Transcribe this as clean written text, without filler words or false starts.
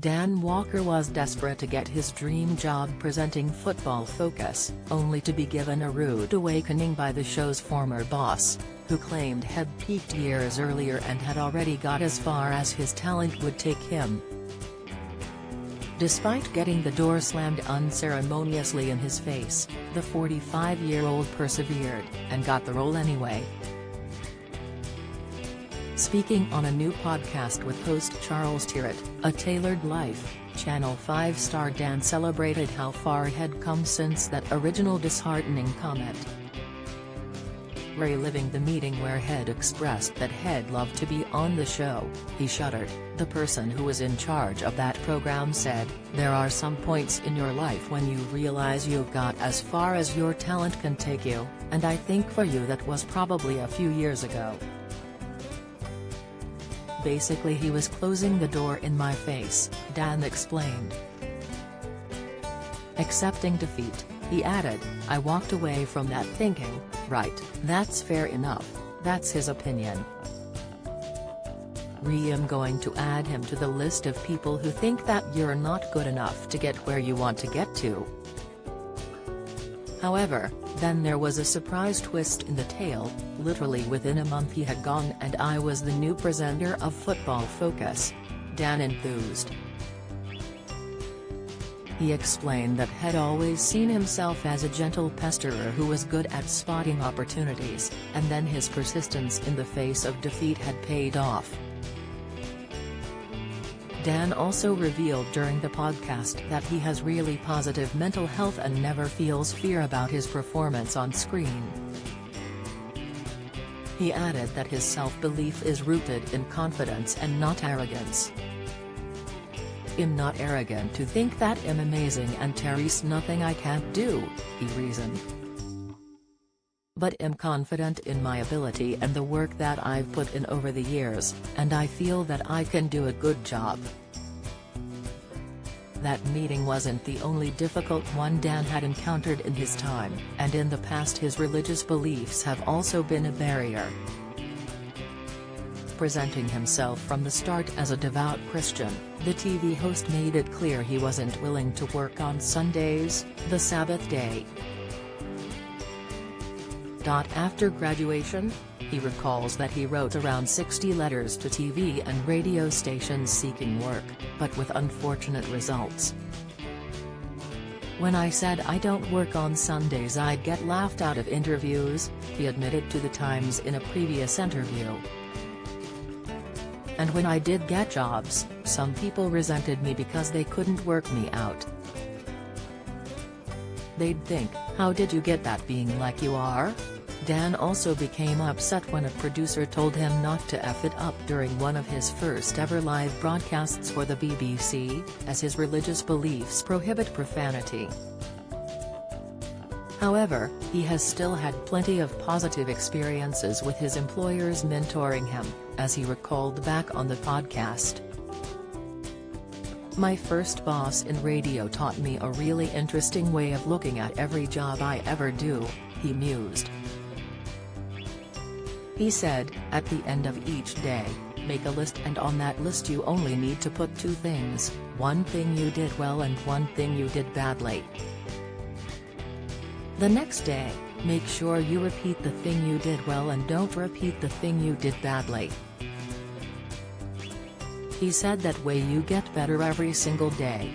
Dan Walker was desperate to get his dream job presenting Football Focus, only to be given a rude awakening by the show's former boss, who claimed had peaked years earlier and had already got as far as his talent would take him. Despite getting the door slammed unceremoniously in his face, the 45-year-old persevered, and got the role anyway. Speaking on a new podcast with host Charles Tyrwhitt, A Tailored Life, Channel 5 star Dan celebrated how far he'd come since that original disheartening comment. Reliving the meeting where Head expressed that he'd love to be on the show, he shuddered. The person who was in charge of that program said, "There are some points in your life when you realize you've got as far as your talent can take you, and I think for you that was probably a few years ago." Basically he was closing the door in my face, Dan explained. Accepting defeat, he added, "I walked away from that thinking, right, that's fair enough, that's his opinion. I'm going to add him to the list of people who think that you're not good enough to get where you want to get to." However, then there was a surprise twist in the tale. Literally within a month he had gone and I was the new presenter of Football Focus. Dan enthused. He explained that had always seen himself as a gentle pesterer who was good at spotting opportunities, and then his persistence in the face of defeat had paid off. Dan also revealed during the podcast that he has really positive mental health and never feels fear about his performance on screen. He added that his self-belief is rooted in confidence and not arrogance. "I'm not arrogant to think that I'm amazing and there's nothing I can't do," he reasoned. "But I'm confident in my ability and the work that I've put in over the years, and I feel that I can do a good job." That meeting wasn't the only difficult one Dan had encountered in his time, and in the past his religious beliefs have also been a barrier. Presenting himself from the start as a devout Christian, the TV host made it clear he wasn't willing to work on Sundays, the Sabbath day. After graduation, he recalls that he wrote around 60 letters to TV and radio stations seeking work, but with unfortunate results. "When I said I don't work on Sundays I'd get laughed out of interviews," he admitted to The Times in a previous interview. "And when I did get jobs, some people resented me because they couldn't work me out. They'd think, how did you get that being like you are?" Dan also became upset when a producer told him not to F it up during one of his first ever live broadcasts for the BBC, as his religious beliefs prohibit profanity. However, he has still had plenty of positive experiences with his employers mentoring him, as he recalled back on the podcast. "My first boss in radio taught me a really interesting way of looking at every job I ever do," he mused. He said, "At the end of each day, make a list and on that list you only need to put two things, one thing you did well and one thing you did badly. The next day, make sure you repeat the thing you did well and don't repeat the thing you did badly." He said that way you get better every single day.